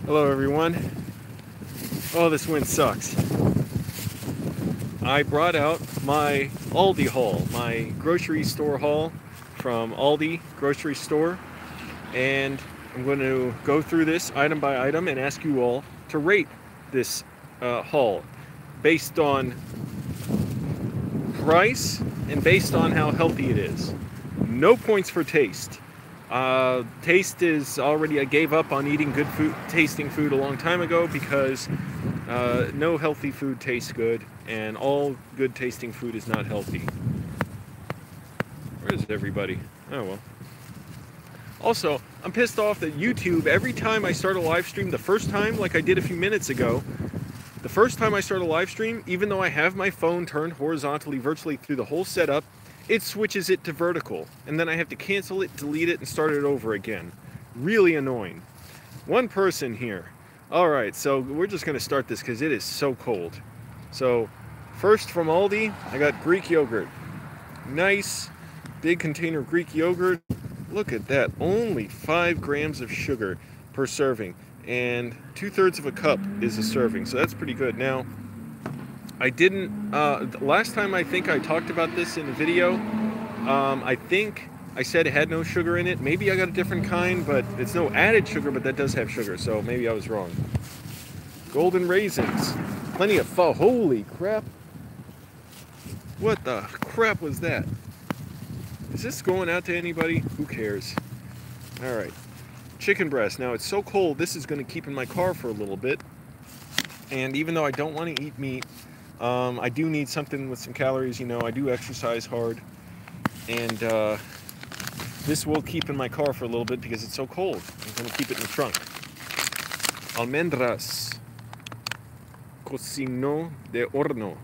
Hello everyone. Oh, this wind sucks. I brought out my Aldi haul, my grocery store haul from Aldi grocery store, and I'm going to go through this item by item and ask you all to rate this haul based on price and based on how healthy it is. No points for taste. Taste is already, I gave up on eating good food, tasting food a long time ago because no healthy food tastes good, and all good tasting food is not healthy. Where is everybody? Oh well. Also, I'm pissed off that YouTube, every time I start a live stream, the first time, like I did a few minutes ago, the first time I start a live stream, even though I have my phone turned horizontally virtually through the whole setup, it switches it to vertical, and then I have to cancel it, delete it, and start it over again. Really annoying. One person here. Alright, so we're just going to start this because it is so cold. So, first from Aldi, I got Greek yogurt. Nice, big container of Greek yogurt. Look at that, only 5 grams of sugar per serving, and 2/3 of a cup is a serving, so that's pretty good. Now, I didn't, last time I think I talked about this in a video, I think I said it had no sugar in it. Maybe I got a different kind, but it's no added sugar, but that does have sugar, so maybe I was wrong. Golden raisins, plenty of holy crap. What the crap was that? Is this going out to anybody? Who cares? Alright, chicken breast. Now it's so cold, this is going to keep in my car for a little bit, and even though I don't want to eat meat, I do need something with some calories. You know, I do exercise hard, and this will keep in my car for a little bit because it's so cold. I'm going to keep it in the trunk. Almendras, cocino de horno,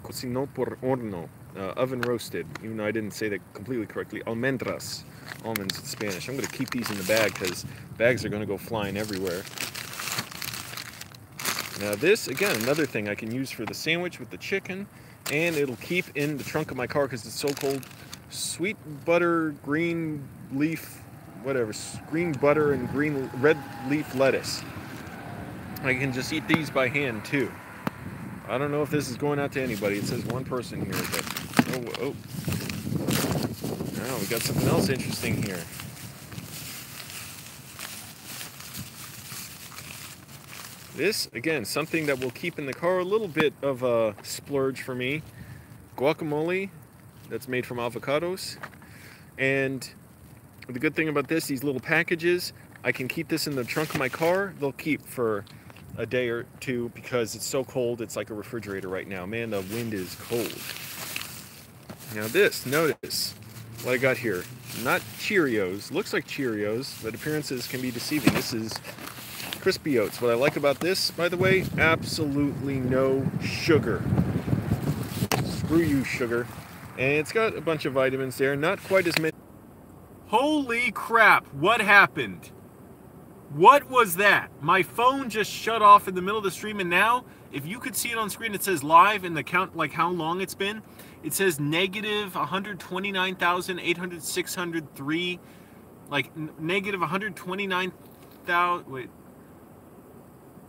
cocino por horno, oven roasted, even though I didn't say that completely correctly. Almendras, almonds in Spanish. I'm going to keep these in the bag because bags are going to go flying everywhere. Now this, again, another thing I can use for the sandwich with the chicken, and it'll keep in the trunk of my car because it's so cold. Sweet butter, green leaf, whatever, green butter and red leaf lettuce. I can just eat these by hand too. I don't know if this is going out to anybody. It says one person here, but oh. Now we got something else interesting here. This, again, something that will keep in the car, a little bit of a splurge for me. Guacamole, that's made from avocados. And the good thing about this, these little packages, I can keep this in the trunk of my car. They'll keep for a day or two because it's so cold, it's like a refrigerator right now. Man, the wind is cold. Now this, notice what I got here. Not Cheerios, looks like Cheerios, but appearances can be deceiving. This is crispy oats. What I like about this, by the way, absolutely no sugar. Screw you, sugar. And it's got a bunch of vitamins there, not quite as many. Holy crap, what happened? What was that? My phone just shut off in the middle of the stream, and now, if you could see it on screen, it says live and the count, like how long it's been. It says negative 129,803, like negative 129,000, wait.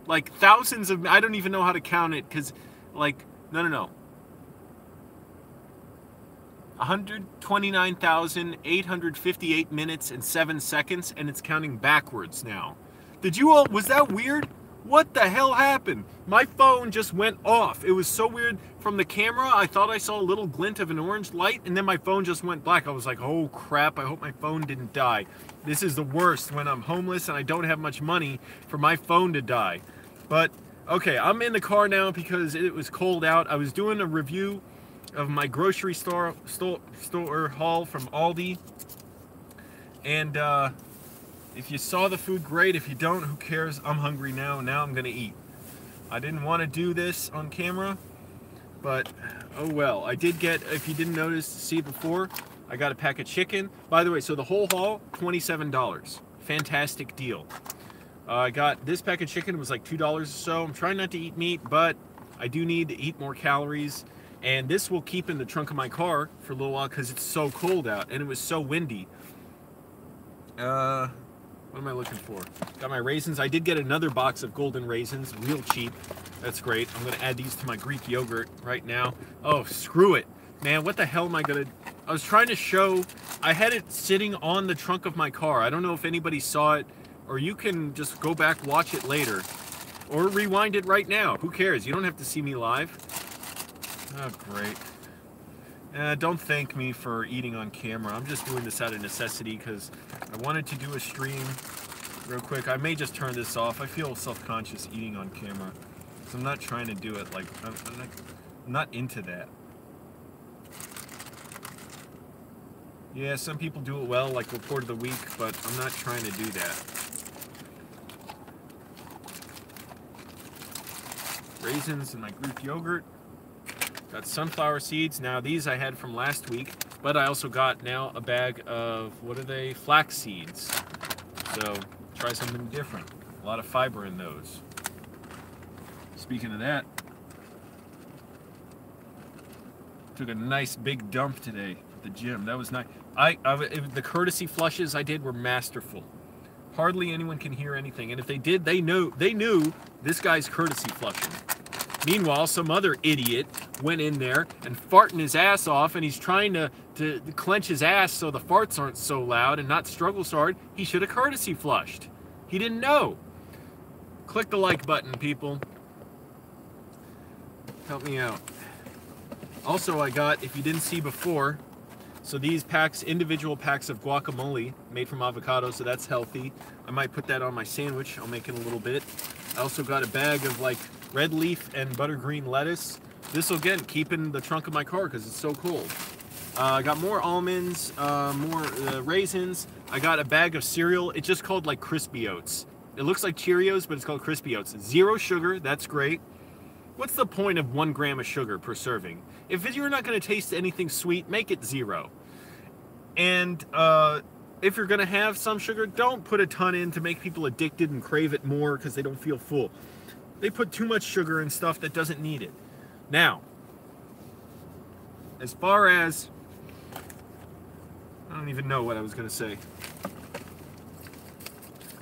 Like thousands of, I don't even know how to count it because, like, no. 129,858 minutes and 7 seconds, and it's counting backwards now. Did you all, was that weird? What the hell happened? My phone just went off. It was so weird. From the camera, I thought I saw a little glint of an orange light, and then my phone just went black. I was like, oh crap, I hope my phone didn't die. This is the worst when I'm homeless and I don't have much money for my phone to die. But, okay, I'm in the car now because it was cold out. I was doing a review of my grocery store haul from Aldi. And if you saw the food, great. If you don't, who cares? I'm hungry now. Now I'm going to eat. I didn't want to do this on camera, but oh well. I did get, if you didn't see it before, I got a pack of chicken. By the way, so the whole haul, $27. Fantastic deal. I got this pack of chicken. It was like $2 or so. I'm trying not to eat meat, but I do need to eat more calories. And this will keep in the trunk of my car for a little while because it's so cold out and it was so windy. What am I looking for? Got my raisins. I did get another box of golden raisins, real cheap. That's great. I'm going to add these to my Greek yogurt right now. Oh, screw it. Man, what the hell am I going to... I was trying to show... I had it sitting on the trunk of my car. I don't know if anybody saw it, or you can just go back, watch it later. Or rewind it right now. Who cares? You don't have to see me live. Oh, great. Don't thank me for eating on camera. I'm just doing this out of necessity because I wanted to do a stream real quick. I may just turn this off. I feel self-conscious eating on camera. So I'm not trying to do it like... I'm not into that. Yeah, some people do it well, like Report of the Week, but I'm not trying to do that. Raisins in my Greek yogurt. Got sunflower seeds. Now these I had from last week, but I also got now a bag of, what are they? Flax seeds. So try something different. A lot of fiber in those. Speaking of that, took a nice big dump today at the gym. That was nice. The courtesy flushes I did were masterful. Hardly anyone can hear anything, and if they did, they knew this guy's courtesy flushing. Meanwhile, some other idiot went in there and farting his ass off, and he's trying to clench his ass so the farts aren't so loud and not struggle so hard. He should have courtesy flushed. He didn't know. Click the like button, people. Help me out. Also, I got, if you didn't see before, so these packs, individual packs of guacamole made from avocado, so that's healthy. I might put that on my sandwich. I'll make it a little bit. I also got a bag of like red leaf and buttergreen lettuce. This will, again, keep in the trunk of my car because it's so cold. I got more almonds, more raisins. I got a bag of cereal. It's just called like Crispy Oats. It looks like Cheerios, but it's called Crispy Oats. 0 sugar, that's great. What's the point of 1 gram of sugar per serving? If you're not going to taste anything sweet, make it 0. And if you're going to have some sugar, don't put a ton in to make people addicted and crave it more because they don't feel full. They put too much sugar in stuff that doesn't need it. Now, as far as... I don't even know what I was going to say.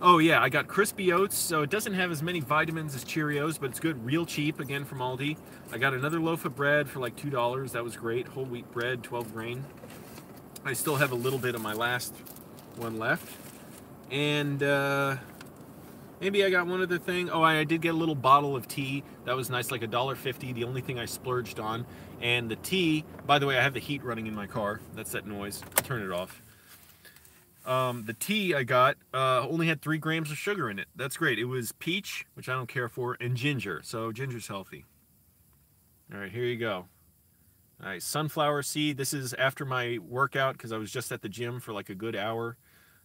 Oh yeah, I got Crispy Oats, so it doesn't have as many vitamins as Cheerios, but it's good, real cheap, again from Aldi. I got another loaf of bread for like $2, that was great, whole wheat bread, 12 grain. I still have a little bit of my last one left. And maybe I got one other thing. Oh, I did get a little bottle of tea, that was nice, like $1.50, the only thing I splurged on. And the tea, by the way, I have the heat running in my car, that's that noise, I'll turn it off. The tea I got only had 3 grams of sugar in it. That's great. It was peach, which I don't care for, and ginger. So ginger's healthy. All right, here you go. All right, sunflower seed. This is after my workout because I was just at the gym for like a good hour.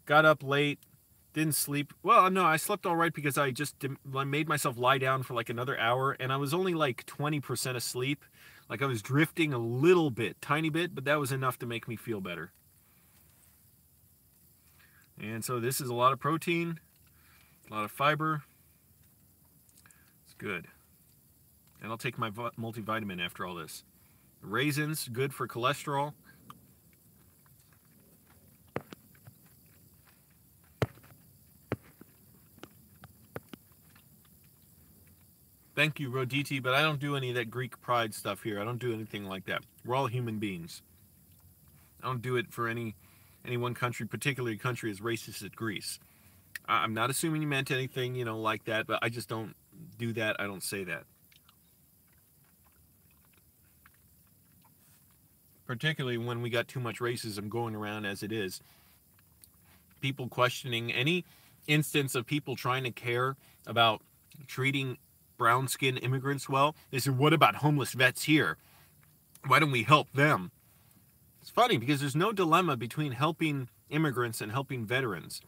Got up late, didn't sleep. Well, no, I slept all right because I made myself lie down for like another hour, and I was only like 20% asleep. Like I was drifting a little bit, tiny bit, but that was enough to make me feel better. And so this is a lot of protein, a lot of fiber. It's good. And I'll take my multivitamin after all this. Raisins, good for cholesterol. Thank you, Roditi, but I don't do any of that Greek pride stuff here. I don't do anything like that. We're all human beings. I don't do it for any one country, particularly a country as racist as Greece. I'm not assuming you meant anything, you know, like that, but I just don't do that. I don't say that. Particularly when we got too much racism going around as it is. People questioning any instance of people trying to care about treating brown-skinned immigrants well. They said, what about homeless vets here? Why don't we help them? It's funny because there's no dilemma between helping immigrants and helping veterans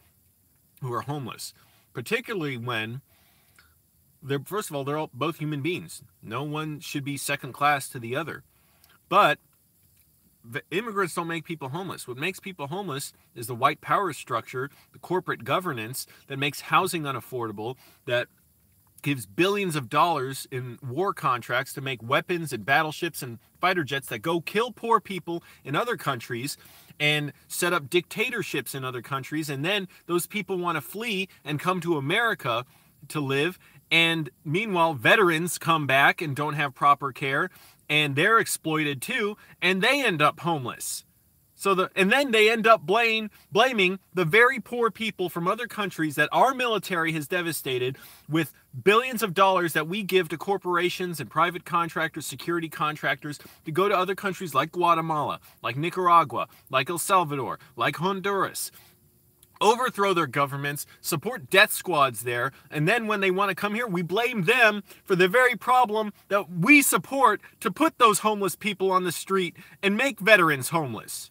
who are homeless, particularly when first of all, they're both human beings. No one should be second class to the other. But the immigrants don't make people homeless. What makes people homeless is the white power structure, the corporate governance that makes housing unaffordable, that gives billions of dollars in war contracts to make weapons and battleships and fighter jets that go kill poor people in other countries and set up dictatorships in other countries. And then those people want to flee and come to America to live. And meanwhile, veterans come back and don't have proper care, and they're exploited too, and they end up homeless. And then they end up blaming the very poor people from other countries that our military has devastated with billions of dollars that we give to corporations and private contractors, security contractors, to go to other countries like Guatemala, like Nicaragua, like El Salvador, like Honduras, overthrow their governments, support death squads there, and then when they want to come here, we blame them for the very problem that we support to put those homeless people on the street and make veterans homeless.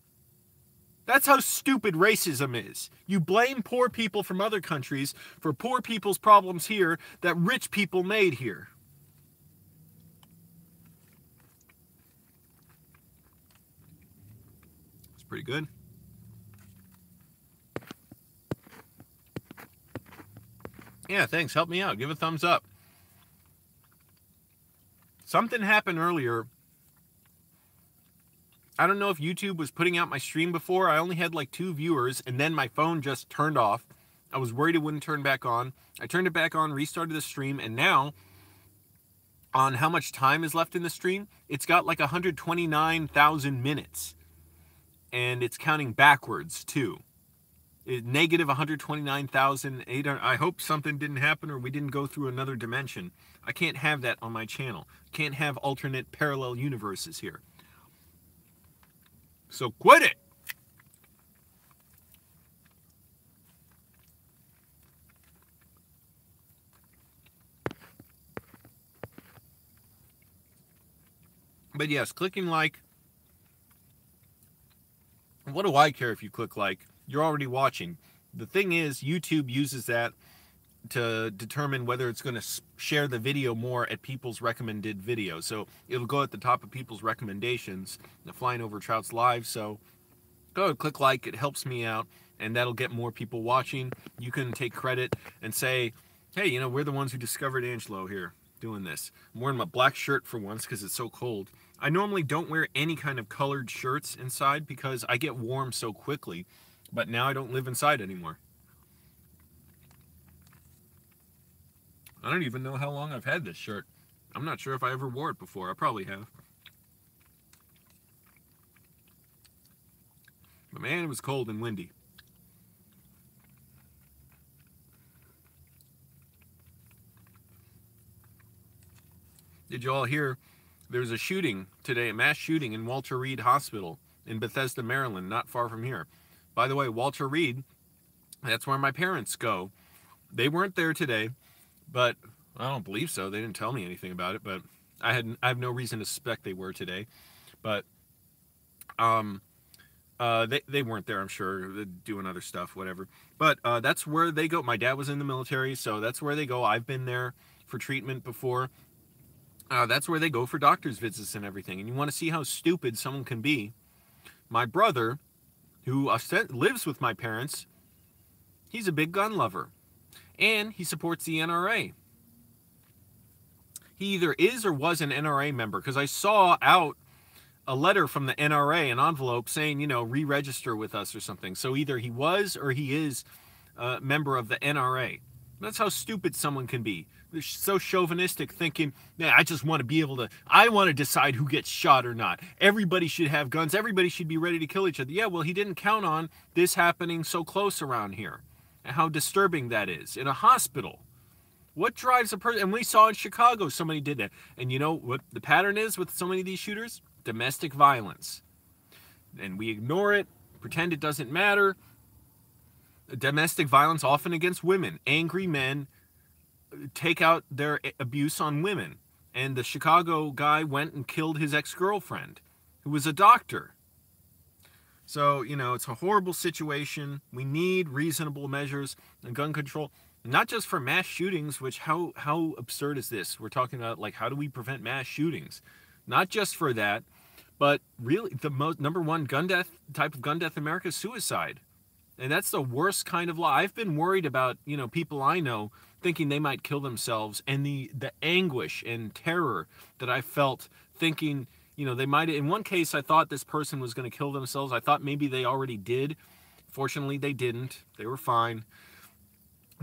That's how stupid racism is. You blame poor people from other countries for poor people's problems here that rich people made here. It's pretty good. Yeah, thanks. Help me out. Give a thumbs up. Something happened earlier. I don't know if YouTube was putting out my stream before. I only had like 2 viewers, and then my phone just turned off. I was worried it wouldn't turn back on. I turned it back on, restarted the stream, and now, on how much time is left in the stream, it's got like 129,000 minutes. And it's counting backwards, too. Negative 129,800. I hope something didn't happen or we didn't go through another dimension. I can't have that on my channel. Can't have alternate parallel universes here. So quit it! But yes, clicking like. What do I care if you click like? You're already watching. The thing is, YouTube uses that to determine whether it's going to share the video more at people's recommended videos. So it'll go at the top of people's recommendations, the Flying Over Trout's live. So go ahead, click like, it helps me out, and that'll get more people watching. You can take credit and say, hey, you know, we're the ones who discovered Angelo here doing this. I'm wearing my black shirt for once because it's so cold. I normally don't wear any kind of colored shirts inside because I get warm so quickly, but now I don't live inside anymore. I don't even know how long I've had this shirt. I'm not sure if I ever wore it before. I probably have. But man, it was cold and windy. Did you all hear there's a shooting today, a mass shooting in Walter Reed Hospital in Bethesda, Maryland, not far from here. By the way, Walter Reed, that's where my parents go. They weren't there today. But I don't believe so. They didn't tell me anything about it, but I have no reason to suspect they were today. But they weren't there, I'm sure. They're doing other stuff, whatever. But that's where they go. My dad was in the military, so that's where they go. I've been there for treatment before. That's where they go for doctor's visits and everything. And you want to see how stupid someone can be. My brother, who lives with my parents, he's a big gun lover. And he supports the NRA. He either is or was an NRA member, because I saw out a letter from the NRA, an envelope saying, you know, re-register with us or something. So either he was or he is a member of the NRA. That's how stupid someone can be. They're so chauvinistic, thinking, yeah, I just want to be able to, I want to decide who gets shot or not. Everybody should have guns. Everybody should be ready to kill each other. Yeah, well, he didn't count on this happening so close around here. And how disturbing that is. In a hospital. What drives a person? And we saw in Chicago somebody did that. And you know what the pattern is with so many of these shooters? Domestic violence. And we ignore it, pretend it doesn't matter. Domestic violence often against women. Angry men take out their abuse on women. And the Chicago guy went and killed his ex-girlfriend, who was a doctor. So, you know, it's a horrible situation. We need reasonable measures and gun control, not just for mass shootings, which how absurd is this? We're talking about, like, how do we prevent mass shootings? Not just for that, but really the number one type of gun death in America is suicide. And that's the worst kind of law. I've been worried about, you know, people I know thinking they might kill themselves, and the anguish and terror that I felt thinking, you know, they might. In one case, I thought this person was going to kill themselves. I thought maybe they already did. Fortunately, they didn't. They were fine.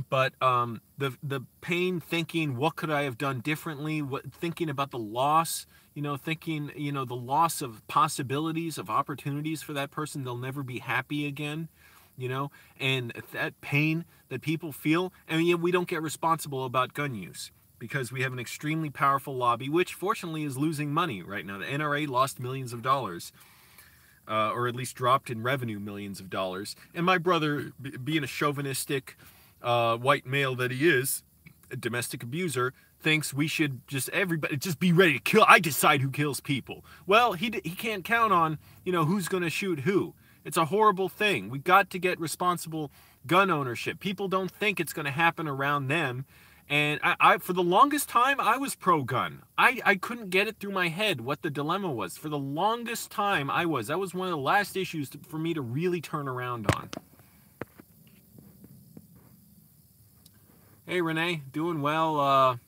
But the pain, thinking, what could I have done differently? Thinking about the loss, you know, thinking, you know, the loss of possibilities, of opportunities for that person. They'll never be happy again, you know, and that pain that people feel. And yet we don't get responsible about gun use because we have an extremely powerful lobby, which fortunately is losing money right now. The NRA lost millions of dollars. Or at least dropped in revenue millions of dollars. And my brother, being a chauvinistic white male that he is, a domestic abuser, thinks we should everybody just be ready to kill. I decide who kills people. Well, he can't count on, you know, who's going to shoot who. It's a horrible thing. We got to get responsible gun ownership. People don't think it's going to happen around them. And I for the longest time, I was pro-gun. I couldn't get it through my head what the dilemma was. For the longest time, that was one of the last issues for me to really turn around on. Hey, Renee, doing well.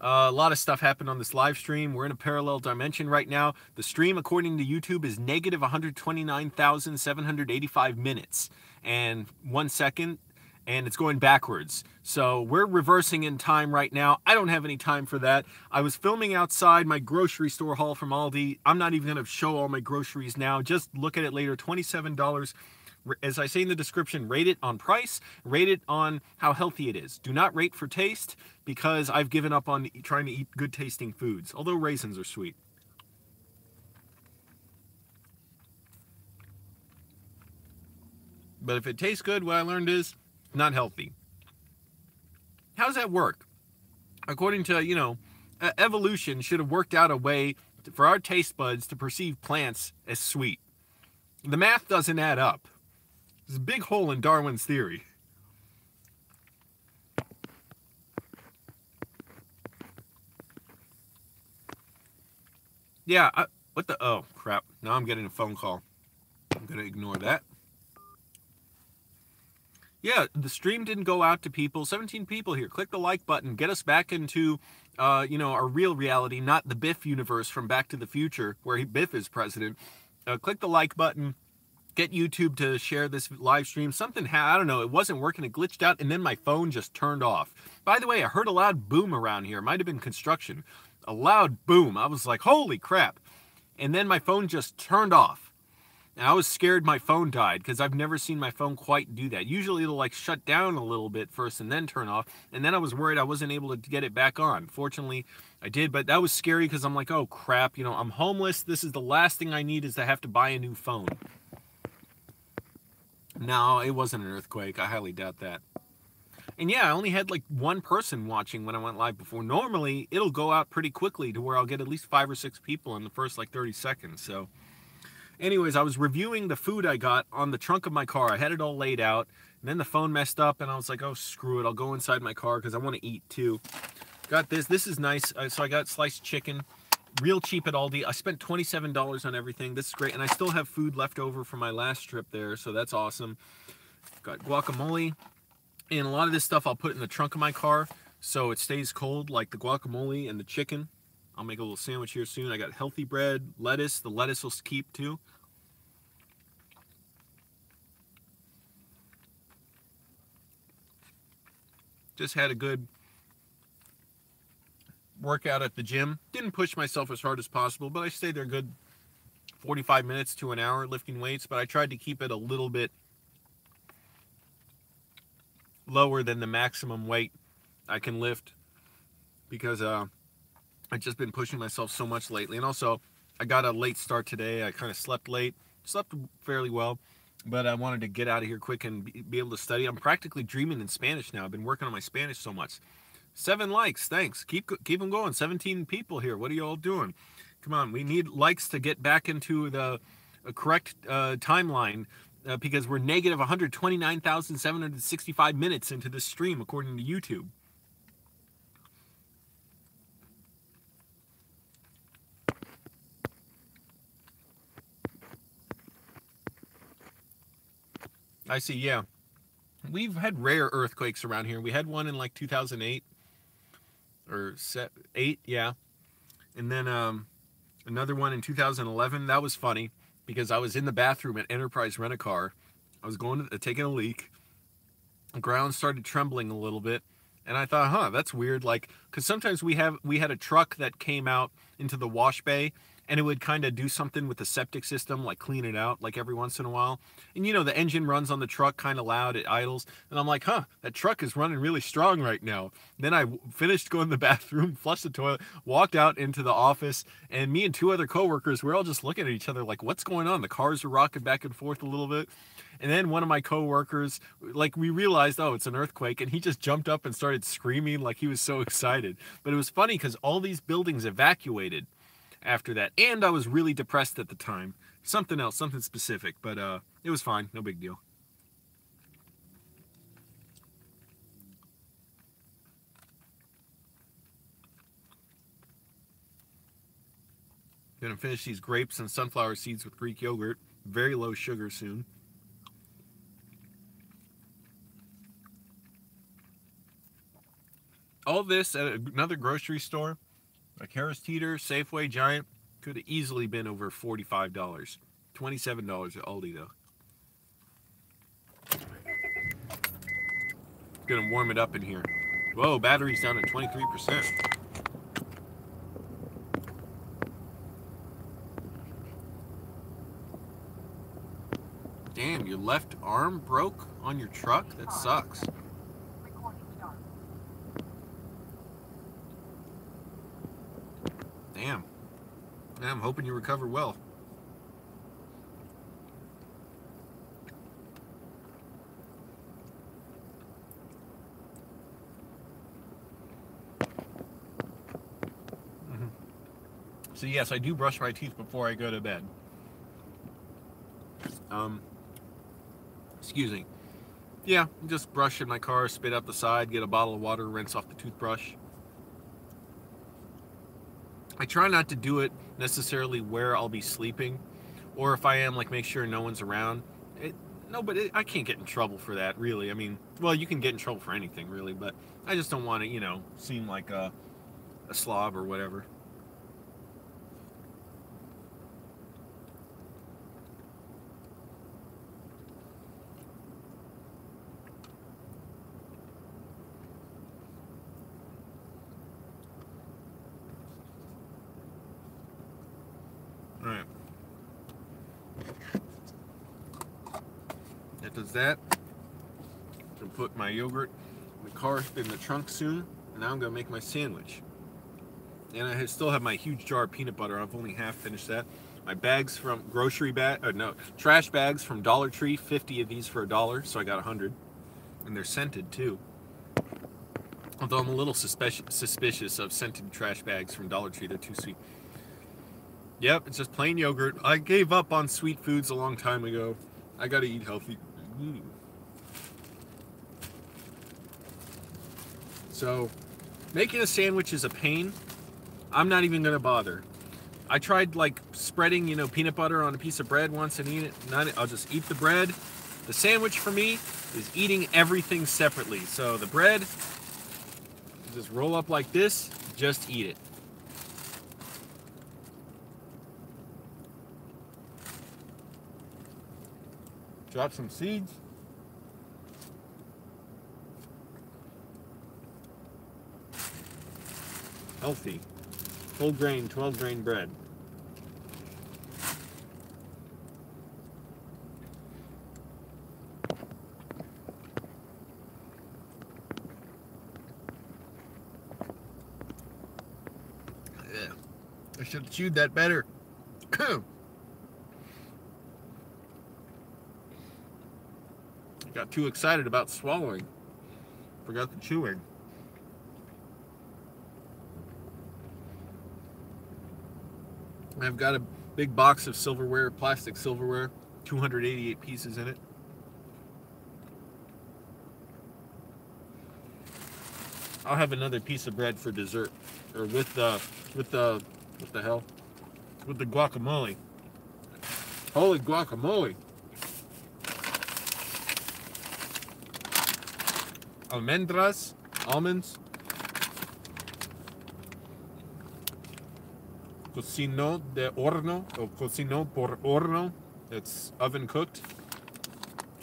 A lot of stuff happened on this live stream. We're in a parallel dimension right now. The stream, according to YouTube, is negative 129,785 minutes and 1 second. And it's going backwards. So we're reversing in time right now. I don't have any time for that. I was filming outside my grocery store haul from Aldi. I'm not even going to show all my groceries now. Just look at it later. $27. As I say in the description, rate it on price, rate it on how healthy it is. Do not rate for taste because I've given up on trying to eat good tasting foods, although raisins are sweet. But if it tastes good, what I learned is not healthy. How does that work? According to, you know, evolution should have worked out a way for our taste buds to perceive plants as sweet. The math doesn't add up. There's a big hole in Darwin's theory. Yeah, what the, oh crap. Now I'm getting a phone call. I'm going to ignore that. Yeah, the stream didn't go out to people. 17 people here. Click the like button. Get us back into, you know, our real reality, not the Biff universe from Back to the Future, where Biff is president. Click the like button. Get YouTube to share this live stream. Something, I don't know, it wasn't working. It glitched out, and then my phone just turned off. By the way, I heard a loud boom around here. It might have been construction. A loud boom. I was like, holy crap. And then my phone just turned off. And I was scared my phone died because I've never seen my phone quite do that. Usually it'll like shut down a little bit first and then turn off. And then I was worried I wasn't able to get it back on. Fortunately, I did, but that was scary because I'm like, oh crap, you know, I'm homeless. This is the last thing I need is to have to buy a new phone. No, it wasn't an earthquake. I highly doubt that. And yeah, I only had like one person watching when I went live before. Normally, it'll go out pretty quickly to where I'll get at least 5 or 6 people in the first like 30 seconds. So anyways, I was reviewing the food I got on the trunk of my car. I had it all laid out, and then the phone messed up, and I was like, oh, screw it. I'll go inside my car because I want to eat, too. Got this. This is nice. So I got sliced chicken, real cheap at Aldi. I spent $27 on everything. This is great, and I still have food left over from my last trip there, so that's awesome. Got guacamole, and a lot of this stuff I'll put in the trunk of my car so it stays cold, like the guacamole and the chicken. I'll make a little sandwich here soon. I got healthy bread, lettuce. The lettuce will keep too. Just had a good workout at the gym. Didn't push myself as hard as possible, but I stayed there good 45 minutes to an hour lifting weights, but I tried to keep it a little bit lower than the maximum weight I can lift because I've just been pushing myself so much lately. And also, I got a late start today. I kind of slept late. Slept fairly well. But I wanted to get out of here quick and be able to study. I'm practically dreaming in Spanish now. I've been working on my Spanish so much. 7 likes. Thanks. Keep them going. 17 people here. What are you all doing? Come on. We need likes to get back into the correct timeline because we're negative 129,765 minutes into this stream according to YouTube. I see, yeah. we've had rare earthquakes around here. We had one in like 2008 or 8, yeah. And then another one in 2011. That was funny because I was in the bathroom at Enterprise Rent-A-Car. I was going to taking a leak. The ground started trembling a little bit, and I thought, huh, that's weird. Like, because sometimes we had a truck that came out into the wash bay, and it would kind of do something with the septic system, like clean it out, like every once in a while. And you know, the engine runs on the truck kind of loud, it idles, and I'm like, huh, that truck is running really strong right now. Then I finished going to the bathroom, flushed the toilet, walked out into the office, and me and 2 other coworkers, we're all just looking at each other like, what's going on? The cars are rocking back and forth a little bit. And then one of my coworkers, like, we realized, oh, it's an earthquake, and he just jumped up and started screaming like he was so excited. But it was funny because all these buildings evacuated after that, and I was really depressed at the time. Something else, something specific, but it was fine, no big deal. Gonna finish these grapes and sunflower seeds with Greek yogurt. Very low sugar soon. All this at another grocery store, like Harris Teeter, Safeway, Giant, could have easily been over $45. $27 at Aldi, though. Gonna warm it up in here. Whoa, battery's down to 23%. Damn, your left arm broke on your truck? That sucks. Damn. I'm hoping you recover well. So yes, I do brush my teeth before I go to bed. Excuse me. Yeah, just brush in my car, spit out the side, get a bottle of water, rinse off the toothbrush. I try not to do it necessarily where I'll be sleeping, or if I am, like, make sure no one's around. I can't get in trouble for that, really. I mean, well, you can get in trouble for anything, really, but I just don't want to, you know, seem like a slob or whatever. Alright. That does that. I'm going to put my yogurt in the car, in the trunk soon, and now I'm going to make my sandwich. And I still have my huge jar of peanut butter. I've only half finished that. My bags from trash bags from Dollar Tree, 50 of these for $1, so I got 100. And they're scented too. Although I'm a little suspicious of scented trash bags from Dollar Tree, they're too sweet. Yep, it's just plain yogurt. I gave up on sweet foods a long time ago. I gotta eat healthy. So, making a sandwich is a pain. I'm not even gonna bother. I tried, like, spreading, you know, peanut butter on a piece of bread once and eat it. I'll just eat the bread. The sandwich for me is eating everything separately. So the bread, just roll up like this, just eat it. Drop some seeds. Healthy. Full grain, 12 grain bread. Yeah. I should have chewed that better. Got too excited about swallowing. Forgot the chewing. I've got a big box of silverware, plastic silverware, 288 pieces in it. I'll have another piece of bread for dessert, or with the what the hell? With the guacamole. Holy guacamole! almendras, almonds. Cocino de horno, or cocino por horno. It's oven cooked.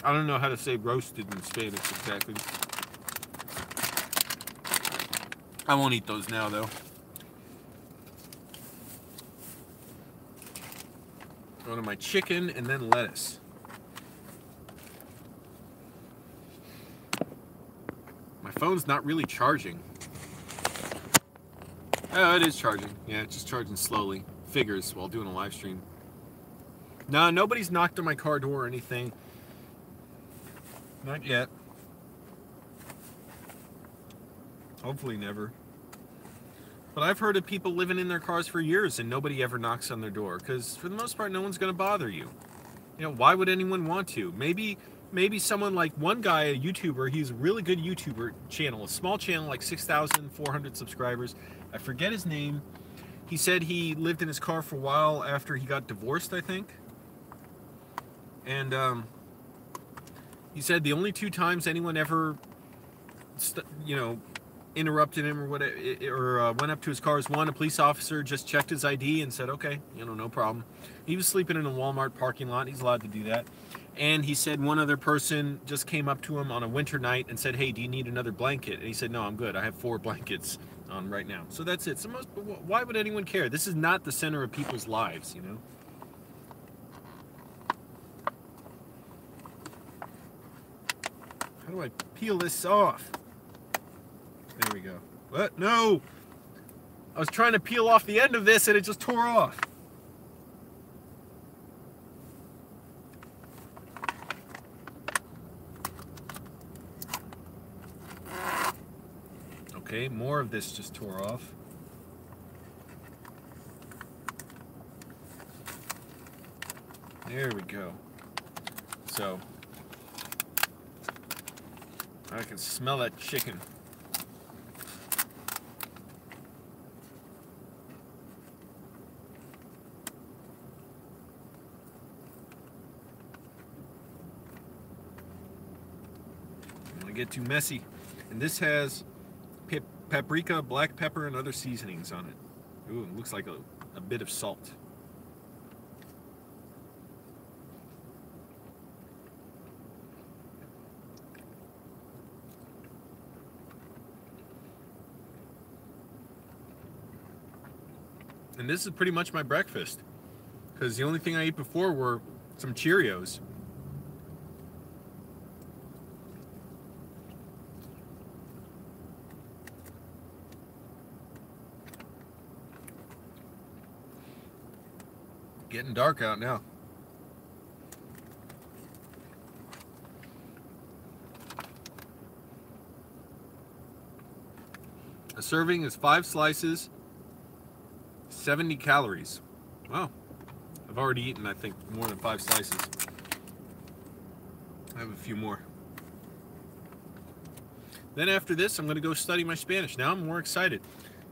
I don't know how to say roasted in Spanish exactly. I won't eat those now, though. Go to my chicken and then lettuce. My phone's not really charging. Oh, it is charging. Yeah, it's just charging slowly. Figures while doing a live stream. No, nobody's knocked on my car door or anything. Not yet. Hopefully never. But I've heard of people living in their cars for years and nobody ever knocks on their door. Because for the most part, no one's going to bother you. You know, why would anyone want to? Maybe someone like one guy, a YouTuber, he's a really good YouTuber channel. A small channel, like 6,400 subscribers. I forget his name. He said he lived in his car for a while after he got divorced, I think. And he said the only 2 times anyone ever, interrupted him or whatever, or went up to his car is one, a police officer just checked his ID and said, okay, no problem. He was sleeping in a Walmart parking lot. He's allowed to do that. And he said one other person just came up to him on a winter night and said, hey, do you need another blanket? And he said, no, I'm good. I have 4 blankets on right now. So that's it. So why would anyone care? This is not the center of people's lives, How do I peel this off? There we go. What? No! I was trying to peel off the end of this and it just tore off. Okay, more of this just tore off. There we go. So, I can smell that chicken. Don't want to get too messy. And this has paprika, black pepper, and other seasonings on it. Ooh, it looks like a bit of salt. And this is pretty much my breakfast, because the only thing I ate before were some Cheerios. Getting dark out now. A serving is 5 slices, 70 calories. Wow. I've already eaten, I think, more than 5 slices. I have a few more. Then after this, I'm going to go study my Spanish. Now I'm more excited.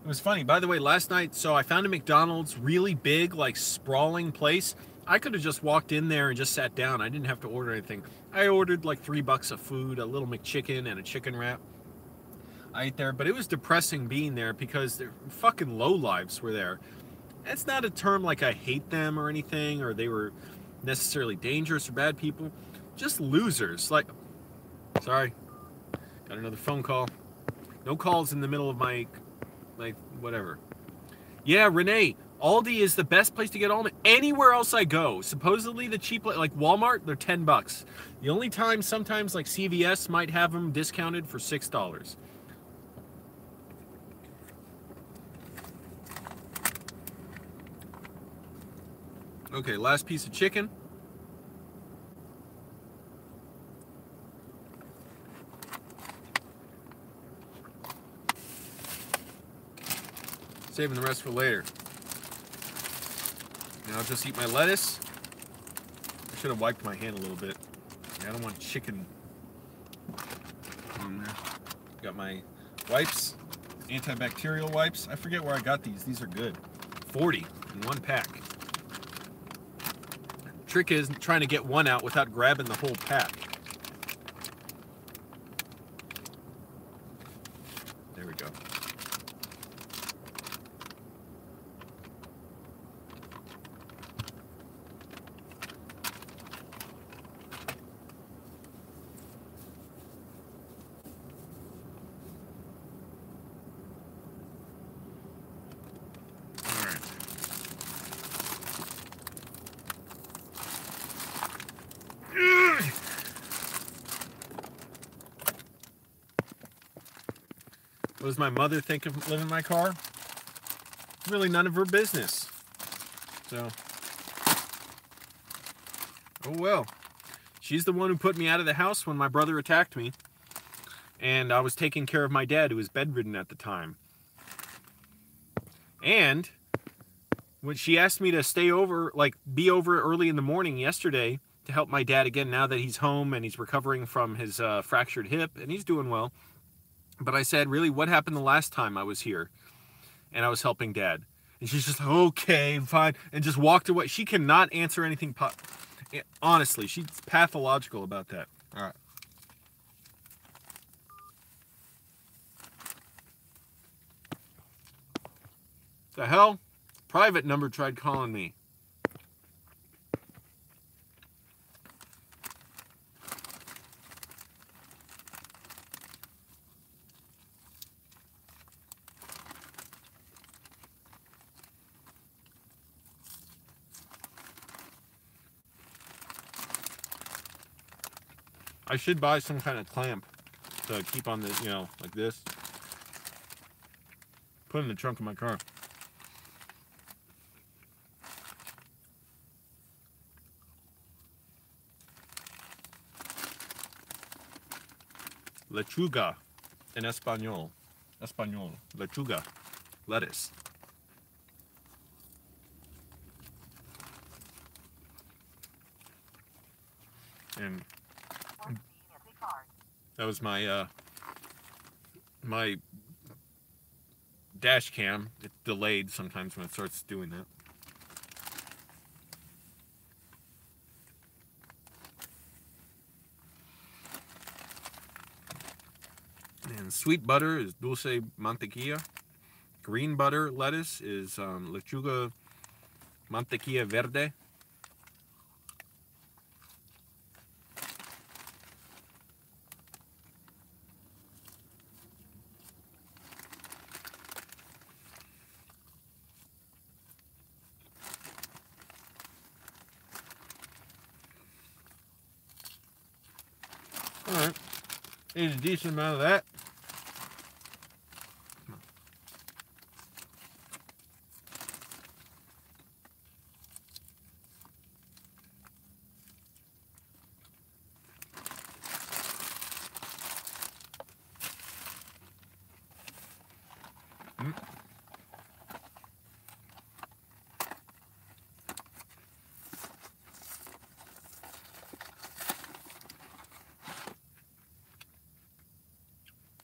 It was funny. By the way, last night, so I found a McDonald's, really big, like sprawling place. I could have just walked in there and just sat down. I didn't have to order anything. I ordered like $3 of food, a little McChicken and a chicken wrap. I ate there, but it was depressing being there because they're fucking lowlives were there. That's not a term like I hate them or anything, or they were necessarily dangerous or bad people. Just losers. Like, sorry, got another phone call. No calls in the middle of my whatever. Yeah, Renee, Aldi is the best place to get almond. Anywhere else I go, supposedly the cheap, like Walmart, they're $10. The only time, sometimes like CVS might have them discounted for $6. Okay, last piece of chicken. Saving the rest for later. Now I'll just eat my lettuce. I should have wiped my hand a little bit. I don't want chicken on there. Got my wipes, antibacterial wipes. I forget where I got these. These are good. 40 in 1 pack. Trick is trying to get one out without grabbing the whole pack. go. What does my mother think of living in my car? Really none of her business. So, oh well. She's the one who put me out of the house when my brother attacked me. And I was taking care of my dad, who was bedridden at the time. And when she asked me to stay over, like be over early in the morning yesterday to help my dad again now that he's home and he's recovering from his fractured hip, and he's doing well. But I said, really, what happened the last time I was here and I was helping Dad? And she's just, okay, fine, and just walked away. She cannot answer anything. Honestly, she's pathological about that. All right. The hell? Private number tried calling me. I should buy some kind of clamp to keep on this, you know, like this. Put it in the trunk of my car. Lechuga in Espanol. Espanol. Lechuga. Lettuce. And that was my my dash cam. It's delayed sometimes when it starts doing that. And sweet butter is dulce mantequilla. Green butter lettuce is lechuga mantequilla verde. Alright, need a decent amount of that.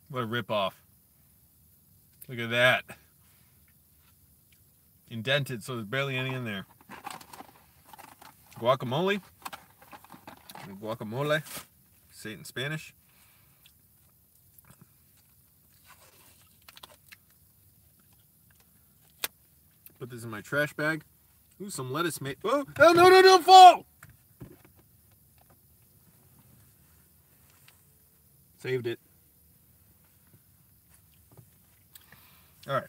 What a ripoff. Look at that. Indented, so there's barely any in there. Guacamole. Guacamole. Say it in Spanish. Put this in my trash bag. Ooh, some lettuce made. Oh, no, don't fall! Saved it. All right.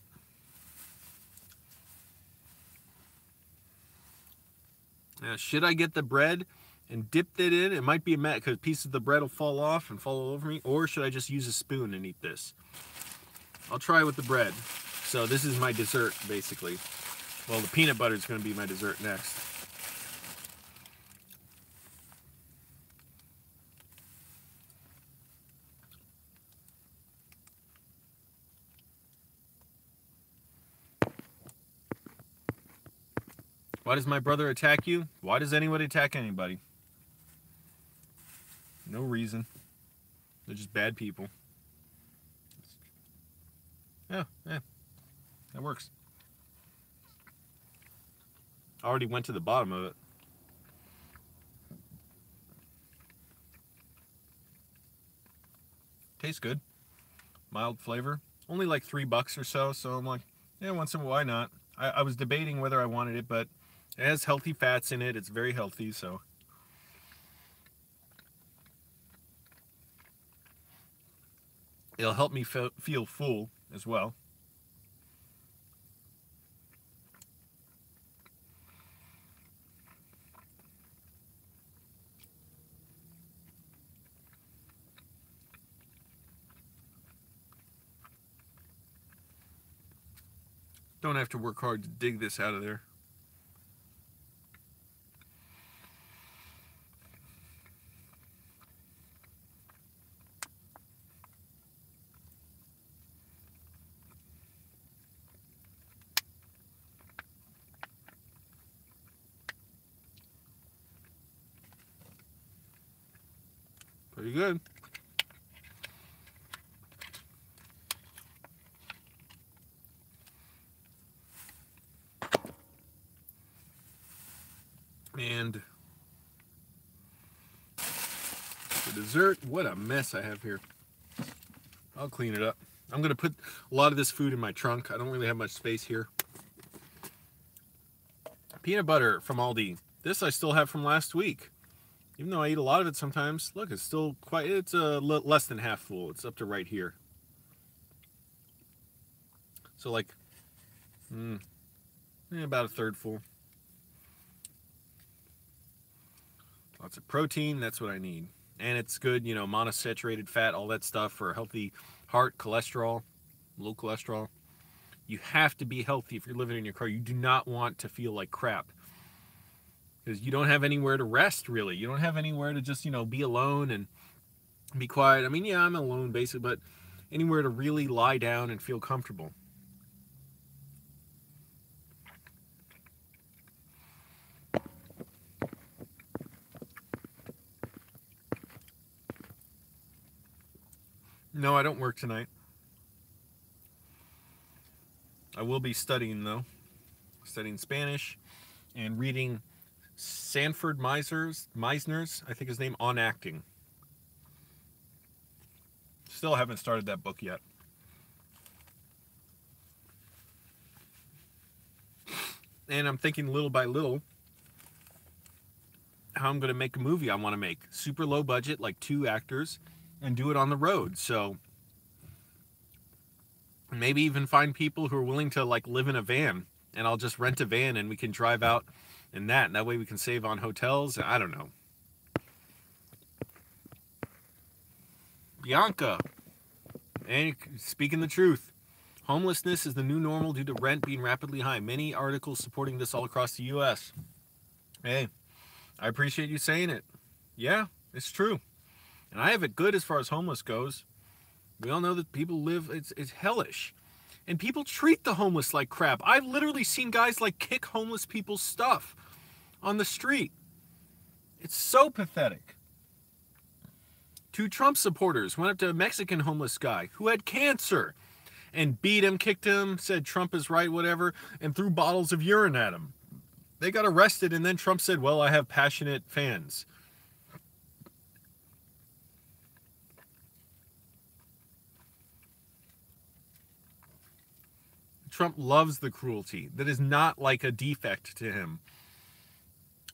Now, should I get the bread and dip it in? It might be a mess because pieces of the bread will fall off and fall all over me. Or should I just use a spoon and eat this? I'll try with the bread. So this is my dessert, basically. Well, the peanut butter is going to be my dessert next. Why does my brother attack you? Why does anybody attack anybody? No reason. They're just bad people. Yeah, that works. I already went to the bottom of it. Tastes good. Mild flavor. only like $3 or so. So I'm like, yeah, once in a while, why not? I was debating whether I wanted it, but it has healthy fats in it. It's very healthy, so. It'll help me feel full as well. Don't have to work hard to dig this out of there. Pretty good. And for dessert, what a mess I have here. I'll clean it up. I'm going to put a lot of this food in my trunk. I don't really have much space here. Peanut butter from Aldi. This I still have from last week. Even though I eat a lot of it sometimes. Look, it's still quite, it's less than half full. It's up to right here. So like, about a third full. Lots of protein, that's what I need. And it's good, you know, monosaturated fat, all that stuff for healthy heart, cholesterol, low cholesterol. You have to be healthy if you're living in your car. You do not want to feel like crap. Because you don't have anywhere to rest, really. You don't have anywhere to just, you know, be alone and be quiet. I mean, yeah, I'm alone, basically, but anywhere to really lie down and feel comfortable. No, I don't work tonight. I will be studying, though. Studying Spanish and reading Sanford Meisner's, I think his name, On Acting. Still haven't started that book yet. And I'm thinking little by little how I'm going to make a movie I want to make. Super low budget, like 2 actors, and do it on the road. So maybe even find people who are willing to like live in a van, and I'll just rent a van and we can drive out in that. And that way we can save on hotels. I don't know. Bianca, and speaking the truth, homelessness is the new normal due to rent being rapidly high. Many articles supporting this all across the U.S. Hey, I appreciate you saying it. Yeah, it's true. And I have it good as far as homeless goes. We all know that people live, it's hellish. And people treat the homeless like crap. I've literally seen guys like kick homeless people's stuff on the street. It's so pathetic. 2 Trump supporters went up to a Mexican homeless guy who had cancer and beat him, kicked him, said Trump is right, whatever, and threw bottles of urine at him. They got arrested, and then Trump said, well, I have passionate fans. Trump loves the cruelty. That is not like a defect to him.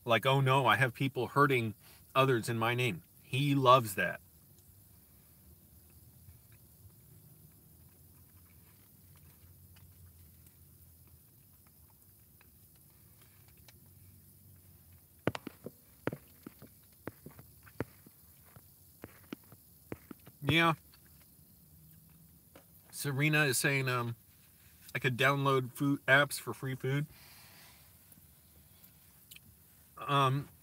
Like, oh no, I have people hurting others in my name. He loves that. Yeah. Serena is saying I could download food apps for free food.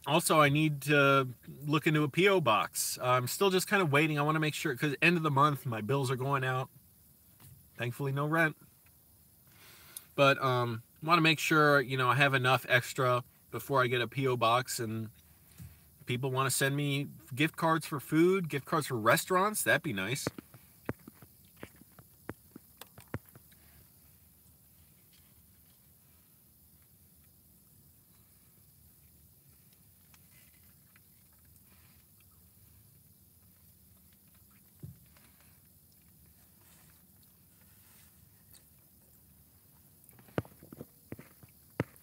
Also, I need to look into a P.O. box. I'm still just kind of waiting. I want to make sure, because end of the month, my bills are going out. Thankfully, no rent. But I want to make sure, you know, I have enough extra before I get a P.O. box. And people want to send me gift cards for food, gift cards for restaurants. That'd be nice.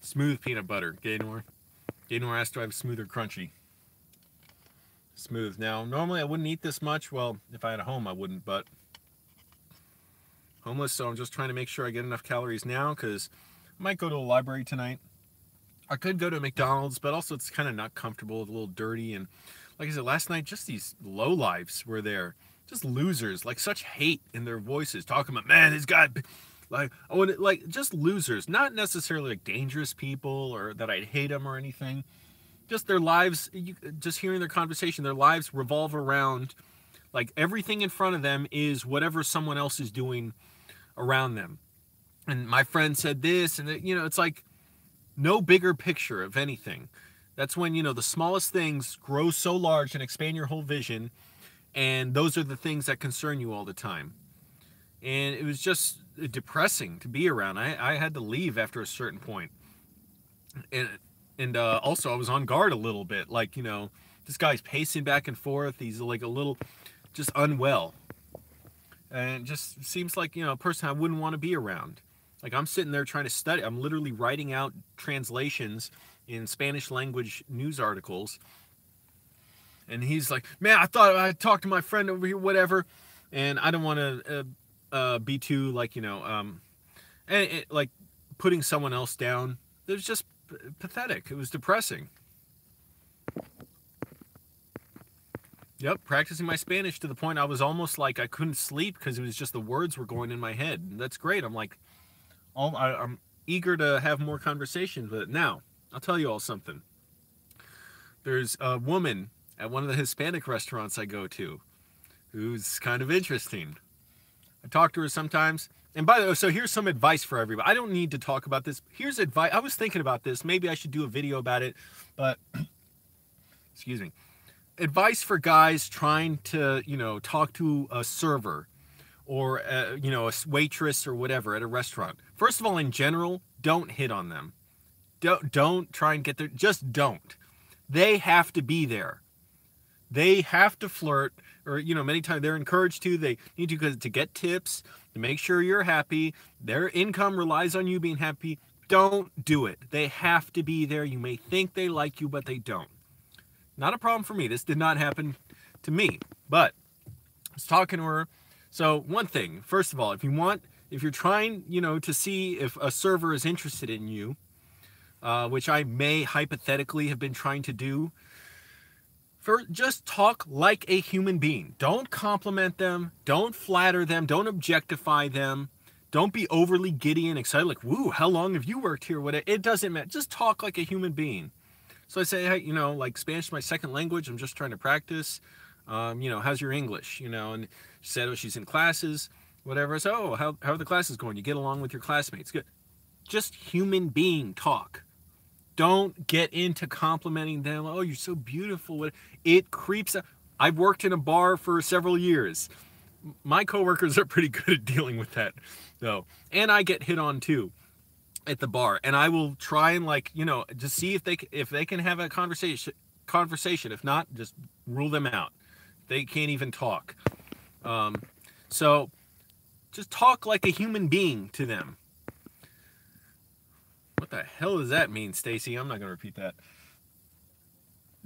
Smooth peanut butter, Gaynor. Gaynor asked, do I have smooth or crunchy? Smooth. Now, normally I wouldn't eat this much. Well, if I had a home, I wouldn't, but homeless, so I'm just trying to make sure I get enough calories now, because I might go to a library tonight. I could go to McDonald's, but also it's kind of not comfortable, a little dirty, and like I said, last night, just these lowlifes were there. Just losers, like such hate in their voices, talking about, man, this guy, like, oh, like just losers, not necessarily like dangerous people or that I'd hate them or anything. Just their lives, just hearing their conversation, their lives revolve around, like everything in front of them is whatever someone else is doing around them. And my friend said this, and it's like no bigger picture of anything. That's when, the smallest things grow so large and expand your whole vision. And those are the things that concern you all the time. And it was just depressing to be around. I had to leave after a certain point. And also I was on guard a little bit. Like, this guy's pacing back and forth. He's like a little just unwell. And it just seems like, a person I wouldn't want to be around. Like, I'm sitting there trying to study. I'm literally writing out translations in Spanish language news articles. And he's like, man, I thought I'd talk to my friend over here, whatever. And I don't want to be too, like, like putting someone else down. It was just pathetic. It was depressing. Yep, practicing my Spanish to the point I was almost like I couldn't sleep because it was just the words were going in my head. And that's great. I'm like, I'm eager to have more conversations with it. Now, I'll tell you all something. There's a woman at one of the Hispanic restaurants I go to who's kind of interesting. I talk to her sometimes. And by the way, so here's some advice for everybody. I don't need to talk about this. Here's advice. I was thinking about this. Maybe I should do a video about it. But, excuse me. Advice for guys trying to, talk to a server or, a waitress or whatever at a restaurant. First of all, in general, don't hit on them. Don't try and get there. Just don't. They have to be there. They have to flirt, or, many times they're encouraged to. They need to get tips, to make sure you're happy. Their income relies on you being happy. Don't do it. They have to be there. You may think they like you, but they don't. Not a problem for me. This did not happen to me, but I was talking to her. So one thing, first of all, if you're trying, to see if a server is interested in you, which I may hypothetically have been trying to do, just talk like a human being. Don't compliment them. Don't flatter them. Don't objectify them. Don't be overly giddy and excited, like, woo, how long have you worked here? Whatever. It doesn't matter. Just talk like a human being. So I say, hey, like Spanish is my second language. I'm just trying to practice. How's your English? And she said, oh, she's in classes, whatever. I said, oh, how are the classes going? You get along with your classmates? Good. Just human being talk. Don't get into complimenting them. Oh, you're so beautiful. It creeps up. I've worked in a bar for several years. My coworkers are pretty good at dealing with that, though. And I get hit on, too, at the bar. And I will try and, just see if they can have a conversation. If not, just rule them out. They can't even talk. So just talk like a human being to them. What the hell does that mean, Stacy? I'm not going to repeat that.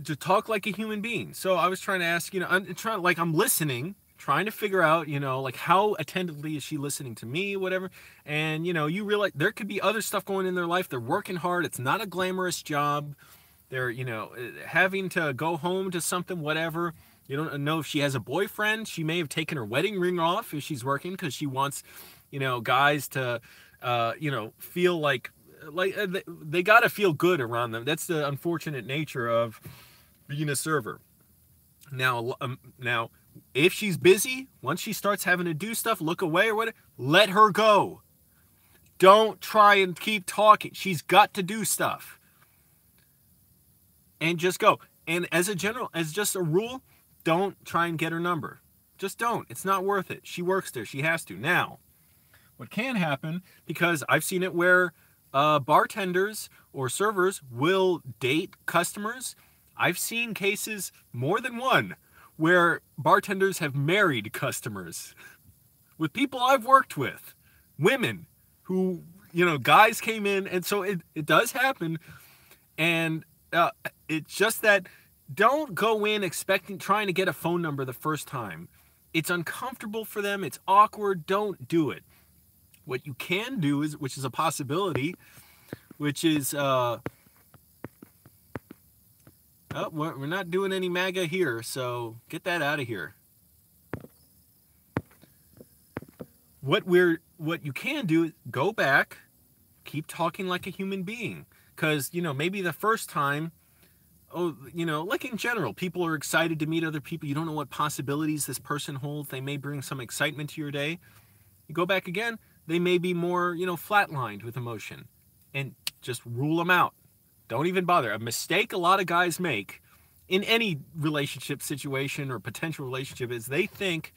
To talk like a human being. So I was trying to ask, I'm listening, trying to figure out, how attentively is she listening to me, whatever. And, you realize there could be other stuff going in their life. They're working hard. It's not a glamorous job. They're, having to go home to something, whatever. You don't know if she has a boyfriend. She may have taken her wedding ring off if she's working because she wants, guys to, feel like they got to feel good around them. That's the unfortunate nature of being a server. Now, if she's busy, once she starts having to do stuff, look away or whatever, let her go. Don't try and keep talking. She's got to do stuff. And just go. And as just a rule, don't try and get her number. Just don't. It's not worth it. She works there. She has to. Now, what can happen, because I've seen it where bartenders or servers will date customers. I've seen cases, more than one, where bartenders have married customers with people I've worked with, women who, you know, guys came in, and so it does happen. And it's just that don't go in trying to get a phone number the first time. It's uncomfortable for them. It's awkward. Don't do it. What you can do is, which is a possibility, which is, oh, we're not doing any MAGA here, so get that out of here. What you can do is go back, keep talking like a human being. Because, you know, maybe the first time, oh, you know, like in general, people are excited to meet other people. You don't know what possibilities this person holds. They may bring some excitement to your day. You go back again, they may be more, you know, flatlined with emotion. And just rule them out. Don't even bother. A mistake a lot of guys make in any relationship situation or potential relationship is they think,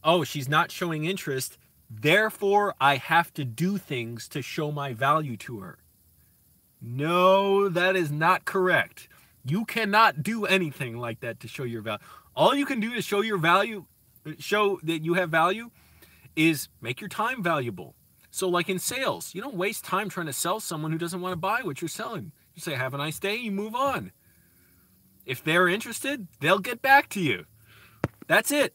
oh, she's not showing interest, therefore I have to do things to show my value to her. No, that is not correct. You cannot do anything like that to show your value. All you can do to show your value, show that you have value, is make your time valuable. So like in sales, you don't waste time trying to sell someone who doesn't want to buy what you're selling. You say, have a nice day, you move on. If they're interested, they'll get back to you. That's it.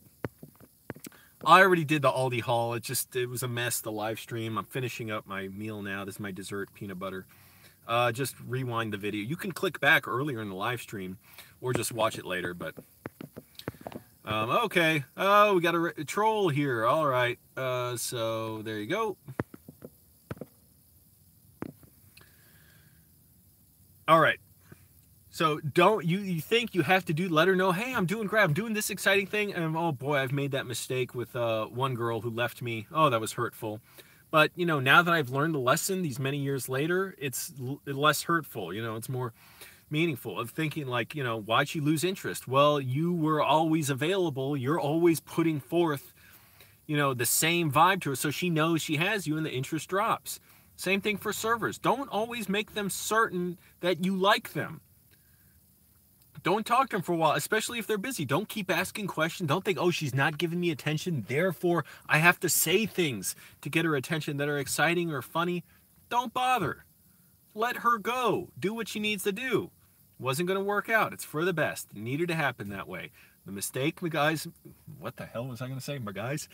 I already did the Aldi haul. It was a mess, the live stream. I'm finishing up my meal now. This is my dessert, peanut butter. Just rewind the video. You can click back earlier in the live stream or just watch it later, but okay. Oh, we got a troll here. All right. So there you go. All right. So don't you think you have to let her know, hey, I'm doing this exciting thing, and oh boy, I've made that mistake with one girl who left me. Oh, that was hurtful. But, you know, now that I've learned the lesson these many years later, it's less hurtful. You know, it's more meaningful of thinking like, you know, why'd she lose interest? Well, you were always available. You're always putting forth, you know, the same vibe to her. So she knows she has you and the interest drops. Same thing for servers. Don't always make them certain that you like them. Don't talk to them for a while, especially if they're busy. Don't keep asking questions. Don't think, oh, she's not giving me attention, therefore I have to say things to get her attention that are exciting or funny. Don't bother. Let her go. Do what she needs to do. Wasn't going to work out. It's for the best. It needed to happen that way. The mistake, my guys... What the hell was I going to say, my guys?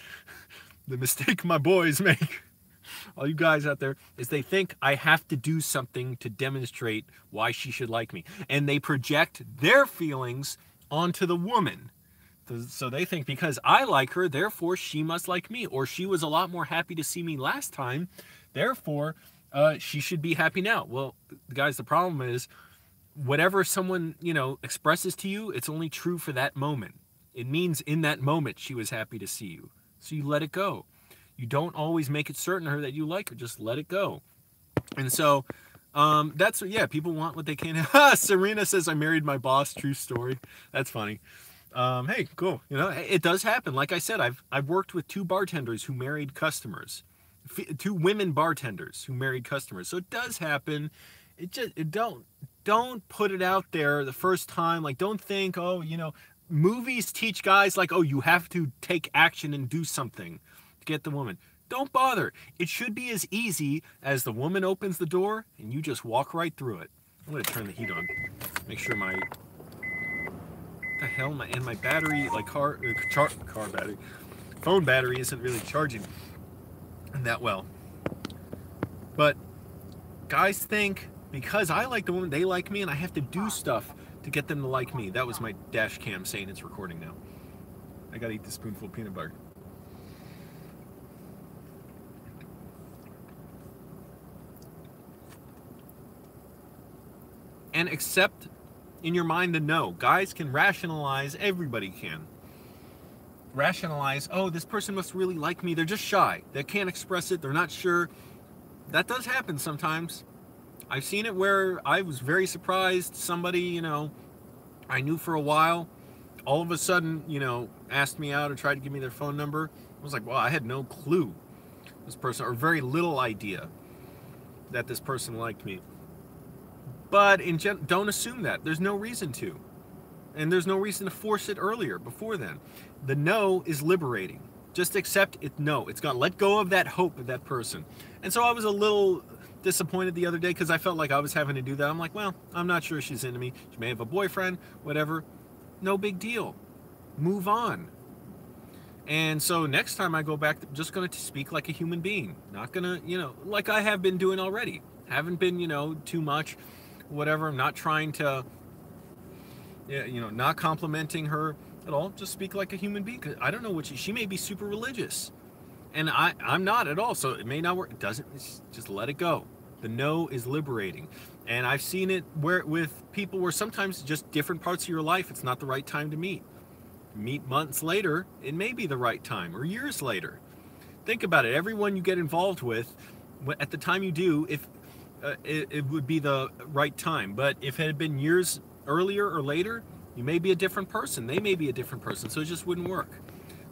The mistake my boys make, all you guys out there, is they think I have to do something to demonstrate why she should like me. And they project their feelings onto the woman. So they think because I like her, therefore she must like me. Or she was a lot more happy to see me last time, therefore she should be happy now. Well, guys, the problem is whatever someone, you know, expresses to you, it's only true for that moment. It means in that moment she was happy to see you. So you let it go. You don't always make it certain to her that you like her. Just let it go. And so that's what, yeah, people want what they can. Serena says, I married my boss. True story. That's funny. Hey, cool. You know, it does happen. Like I said, I've worked with 2 bartenders who married customers. 2 women bartenders who married customers. So it does happen. Don't put it out there the first time. Like, don't think, oh, you know, movies teach guys like, oh, you have to take action and do something to get the woman. Don't bother. It should be as easy as the woman opens the door and you just walk right through it. I'm going to turn the heat on. Make sure my... What the hell? My battery, like car battery, phone battery isn't really charging that well. But guys think because I like the woman, they like me, and I have to do stuff to get them to like me. That was my dash cam saying it's recording now. I gotta eat this spoonful of peanut butter. And accept in your mind the no. Guys can rationalize, everybody can. Rationalize, oh, this person must really like me. They're just shy. They can't express it. They're not sure. That does happen sometimes. I've seen it where I was very surprised. Somebody, you know, I knew for a while, all of a sudden, you know, asked me out or tried to give me their phone number. I was like, well, I had no clue this person, or very little idea that this person liked me. But don't assume that. There's no reason to. And there's no reason to force it earlier, before then. The no is liberating. Just accept it. No, it's gone. Let go of that hope of that person. And so I was a little disappointed the other day because I felt like I was having to do that. I'm like, well, I'm not sure she's into me. She may have a boyfriend, whatever. No big deal. Move on. And so next time I go back, I'm just going to speak like a human being. Not going to, like I have been doing already. Haven't been, too much, whatever. I'm not trying to, not complimenting her at all. Just speak like a human being. Cause I don't know what she may be super religious. And I'm not at all. So it may not work. It doesn't. Just let it go. The no is liberating. And I've seen it with people where sometimes just different parts of your life, it's not the right time to meet. Meet months later, it may be the right time, or years later. Think about it. Everyone you get involved with, at the time you do, if it would be the right time. But if it had been years earlier or later, you may be a different person. They may be a different person, so it just wouldn't work.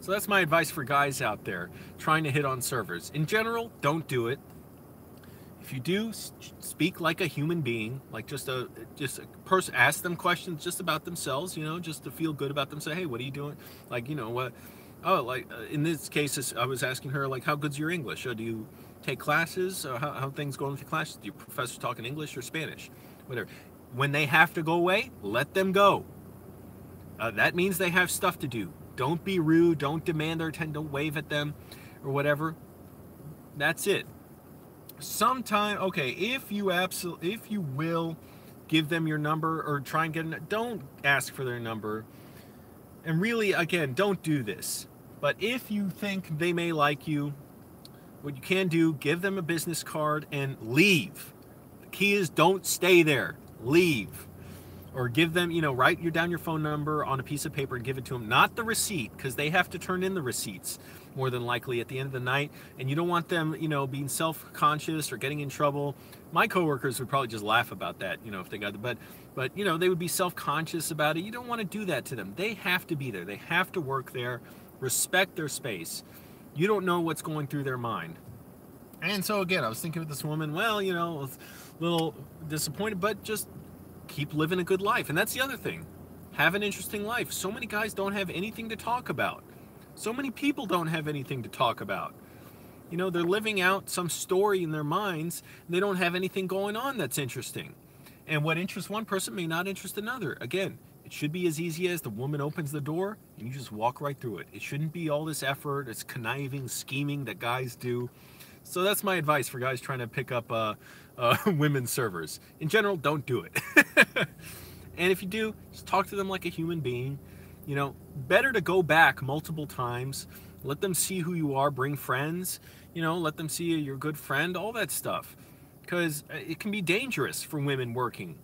So that's my advice for guys out there trying to hit on servers. In general, don't do it. If you do, speak like a human being, like just a person. Ask them questions just about themselves, just to feel good about them. Say, hey, what are you doing? Like, what? Oh, like in this case, I was asking her, like, how good's your English? Do you take classes? How things going with your classes? Do your professors talk in English or Spanish? Whatever. When they have to go away, let them go. That means they have stuff to do. Don't be rude. Don't demand their attention. Don't wave at them or whatever. That's it. Sometime, okay, if you will give them your number or try and get don't ask for their number. And really, again, don't do this. But if you think they may like you, what you can do, give them a business card and leave. The key is don't stay there. Leave. Or give them, write down your phone number on a piece of paper and give it to them. Not the receipt, because they have to turn in the receipts more than likely at the end of the night. And you don't want them, being self-conscious or getting in trouble. My coworkers would probably just laugh about that, if they got the, but they would be self-conscious about it. You don't want to do that to them. They have to be there. They have to work there. Respect their space. You don't know what's going through their mind. And so again, I was thinking with this woman, well, a little disappointed, but just keep living a good life. And that's the other thing. Have an interesting life. So many guys don't have anything to talk about. So many people don't have anything to talk about. They're living out some story in their minds. And they don't have anything going on that's interesting. And what interests one person may not interest another. Again, it should be as easy as the woman opens the door and you just walk right through it. It shouldn't be all this effort, it's conniving, scheming that guys do. So that's my advice for guys trying to pick up women servers. In general, don't do it. And if you do, just talk to them like a human being. Better to go back multiple times. Let them see who you are. Bring friends. Let them see you're a good friend. All that stuff. Because it can be dangerous for women working,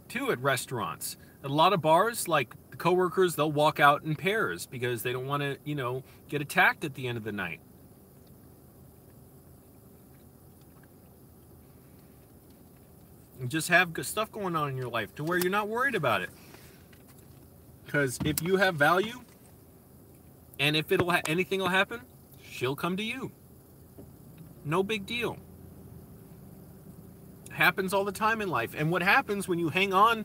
too, at restaurants. At a lot of bars, like the coworkers, they'll walk out in pairs because they don't want to, get attacked at the end of the night. And just have good stuff going on in your life to where you're not worried about it. Because if you have value, and if anything will happen, she'll come to you. No big deal. Happens all the time in life. And what happens when you hang on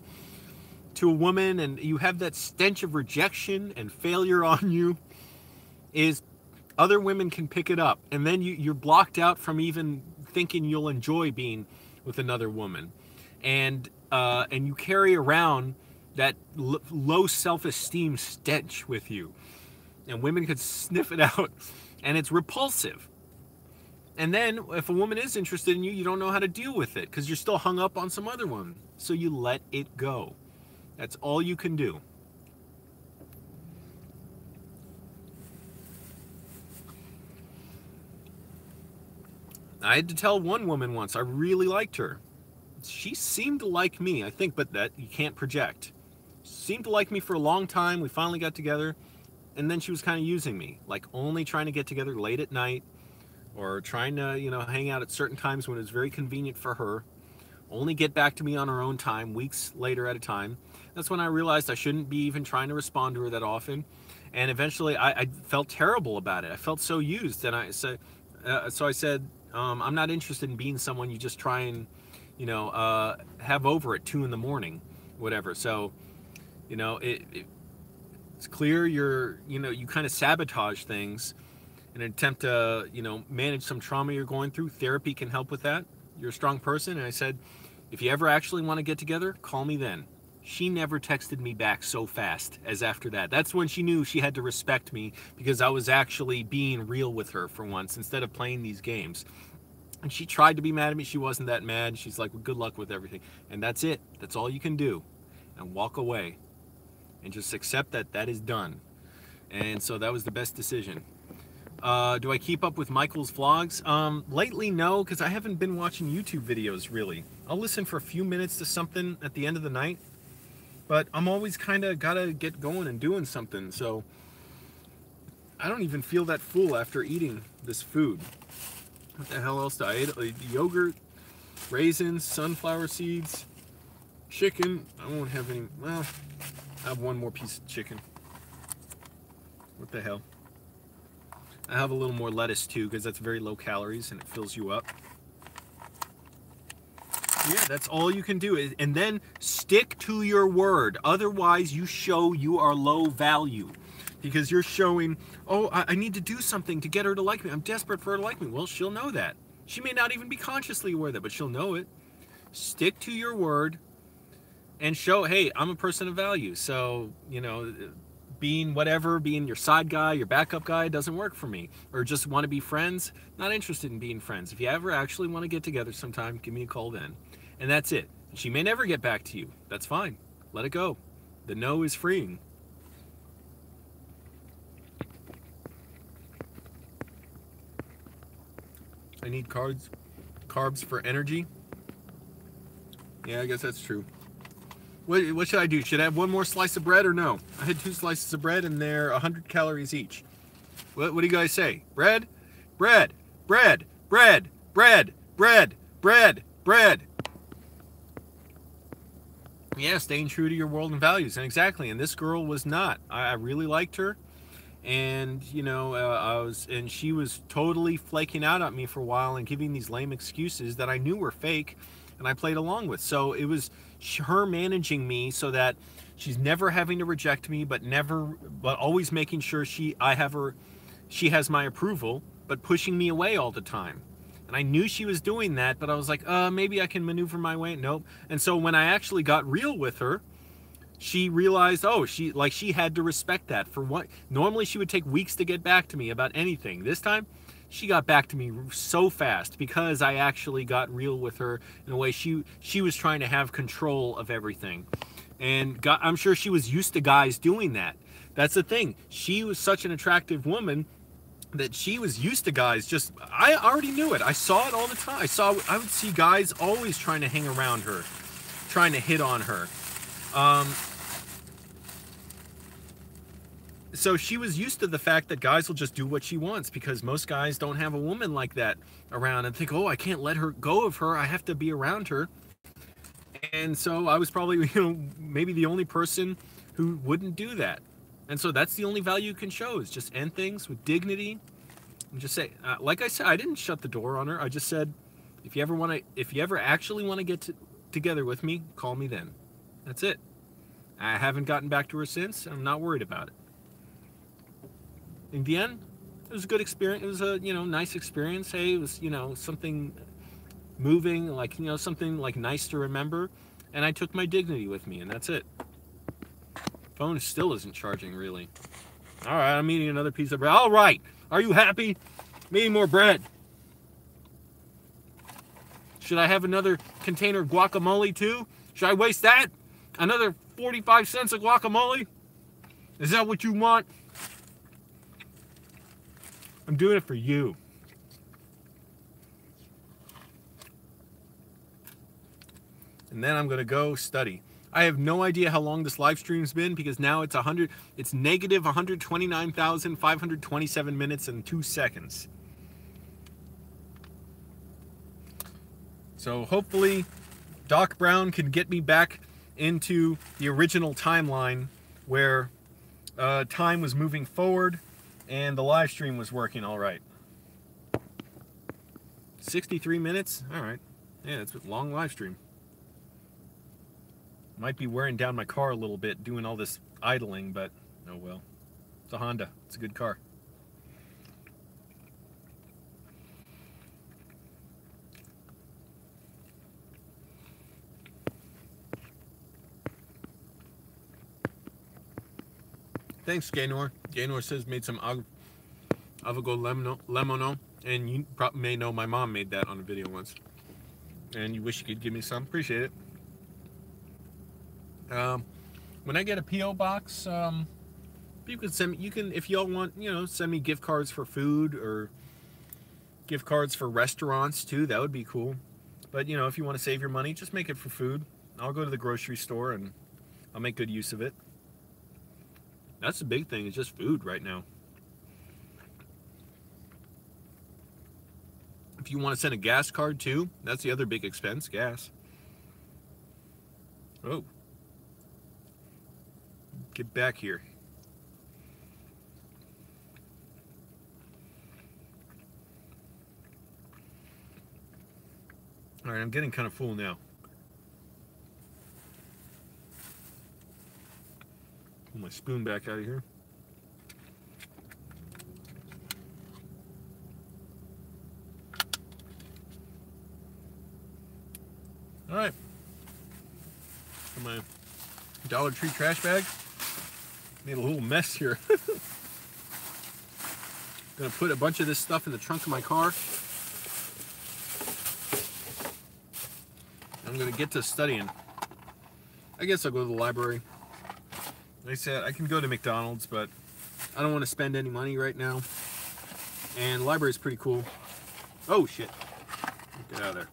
to a woman and you have that stench of rejection and failure on you is other women can pick it up. And then you're blocked out from even thinking you'll enjoy being with another woman. And you carry around that low self-esteem stench with you. And women could sniff it out. And it's repulsive. And then if a woman is interested in you, you don't know how to deal with it because you're still hung up on some other one. So you let it go. That's all you can do. I had to tell one woman once, I really liked her. She seemed to like me, I think, but that you can't project. Seemed to like me for a long time. We finally got together. And then she was kind of using me, like only trying to get together late at night or trying to, hang out at certain times when it was very convenient for her. Only get back to me on her own time, weeks later at a time. That's when I realized I shouldn't be even trying to respond to her that often. And eventually I felt terrible about it. I felt so used. And I said, I'm not interested in being someone you just try and, have over at 2 a.m, whatever. So, it's clear you kind of sabotage things in an attempt to, manage some trauma you're going through. Therapy can help with that. You're a strong person. And I said, if you ever actually want to get together, call me then. She never texted me back so fast as after that. That's when she knew she had to respect me, because I was actually being real with her for once instead of playing these games. And she tried to be mad at me. She wasn't that mad. She's like, well, good luck with everything. And that's it. That's all you can do. And walk away. And just accept that that is done. And so that was the best decision. Do I keep up with Michael's vlogs? Lately, no, because I haven't been watching YouTube videos, really. I'll listen for a few minutes to something at the end of the night. But I'm always kind of got to get going and doing something. So I don't even feel that full after eating this food. What the hell else did I eat? Yogurt, raisins, sunflower seeds, chicken. I won't have any. Well, I have one more piece of chicken. What the hell? I have a little more lettuce too, because that's very low calories and it fills you up. Yeah, that's all you can do. And then stick to your word. Otherwise, you show you are low value. Because you're showing, oh, I need to do something to get her to like me. I'm desperate for her to like me. Well, she'll know that. She may not even be consciously aware of that, but she'll know it. Stick to your word and show, hey, I'm a person of value. So, being whatever, being your side guy, your backup guy doesn't work for me. Or just want to be friends, not interested in being friends. If you ever actually want to get together sometime, give me a call then. And that's it. She may never get back to you. That's fine. Let it go. The no is freeing. I need carbs for energy. Yeah, I guess that's true. What should I do? Should I have one more slice of bread or no? I had 2 slices of bread and they're 100 calories each. What do you guys say? Bread? Bread. Bread. Bread. Bread. Bread. Bread. Bread. Yeah, staying true to your world and values. And exactly. And this girl was not. I really liked her. And and she was totally flaking out at me for a while and giving these lame excuses that I knew were fake, and I played along with. So it was her managing me so that she's never having to reject me, but always making sure she has my approval, but pushing me away all the time. And I knew she was doing that, but I was like, maybe I can maneuver my way. Nope. And so when I actually got real with her, she realized, she had to respect that. For what, normally she would take weeks to get back to me about anything. This time, she got back to me so fast because I actually got real with her in a way she was trying to have control of everything. And I'm sure she was used to guys doing that. That's the thing. She was such an attractive woman that she was used to guys I already knew it. I saw it all the time. I would see guys always trying to hang around her, trying to hit on her. So she was used to the fact that guys will just do what she wants, because most guys don't have a woman like that around and think, oh, I can't let her go of her. I have to be around her. And so I was probably, maybe the only person who wouldn't do that. And so that's the only value you can show, is just end things with dignity and just say, like I said, I didn't shut the door on her. I just said, if you ever actually want to get together with me, call me then. That's it. I haven't gotten back to her since. I'm not worried about it. In the end, it was a good experience. It was a, nice experience. Hey, it was, something moving, like, something like nice to remember. And I took my dignity with me, and that's it. Phone still isn't charging, really. All right, I'm eating another piece of bread. All right, are you happy? I'm eating more bread. Should I have another container of guacamole, too? Should I waste that? Another 45 cents of guacamole? Is that what you want? I'm doing it for you. And then I'm going to go study. I have no idea how long this live stream's been, because now it's negative 129,527 minutes and 2 seconds. So hopefully Doc Brown can get me back into the original timeline where time was moving forward and the live stream was working all right. 63 minutes? All right. Yeah, it's a long live stream. Might be wearing down my car a little bit doing all this idling, but oh well. It's a Honda. It's a good car. Thanks, Gaynor. Gaynor says made some avocado lemono, and you probably may know my mom made that on a video once. And you wish you could give me some. Appreciate it. When I get a PO box, you can send me. You can, if y'all want, send me gift cards for food or gift cards for restaurants too. That would be cool. But if you want to save your money, just make it for food. I'll go to the grocery store and I'll make good use of it. That's the big thing. It's just food right now. If you want to send a gas card too, that's the other big expense, gas. Oh. Get back here. All right, I'm getting kind of full now. Pull my spoon back out of here. All right. For my Dollar Tree trash bag. Made a little mess here. Gonna put a bunch of this stuff in the trunk of my car. I'm gonna get to studying. I guess I'll go to the library. Like I said, I can go to McDonald's, but I don't want to spend any money right now. And the library's pretty cool. Oh shit. Get out of there.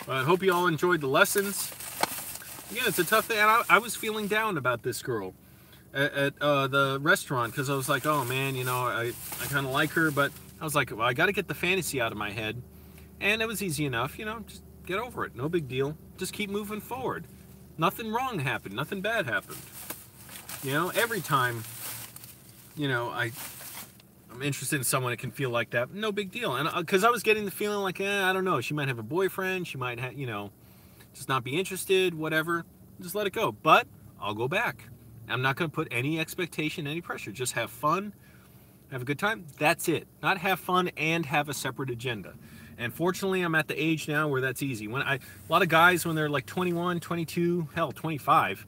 I hope you all enjoyed the lessons. Yeah, it's a tough thing. And I was feeling down about this girl at the restaurant because I was like, oh man, I kind of like her, but I was like, well, I got to get the fantasy out of my head. And it was easy enough, just get over it. No big deal. Just keep moving forward. Nothing wrong happened. Nothing bad happened. Every time, I'm interested in someone that can feel like that. No big deal. And because I was getting the feeling like, I don't know. She might have a boyfriend. She might have, just not be interested, whatever. Just let it go. But I'll go back. I'm not going to put any expectation, any pressure. Just have fun. Have a good time. That's it. Not have fun and have a separate agenda. And fortunately, I'm at the age now where that's easy. A lot of guys, when they're like 21, 22, hell, 25,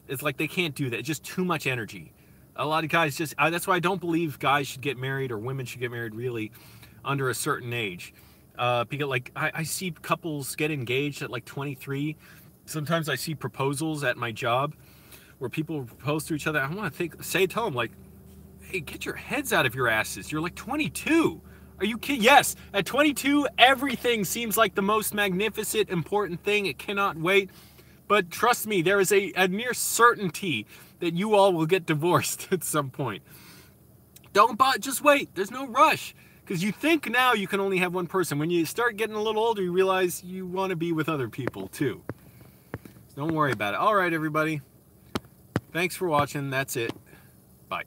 it's like they can't do that. It's just too much energy. A lot of guys that's why I don't believe guys should get married or women should get married really under a certain age. Because I see couples get engaged at like 23. Sometimes I see proposals at my job where people propose to each other. I want to tell them like, hey, get your heads out of your asses. You're like 22. Are you kidding? Yes, at 22, everything seems like the most magnificent, important thing. It cannot wait. But trust me, there is a near certainty that you all will get divorced at some point. Just wait. There's no rush. Because you think now you can only have one person. When you start getting a little older, you realize you want to be with other people too. So don't worry about it. All right, everybody. Thanks for watching. That's it. Bye.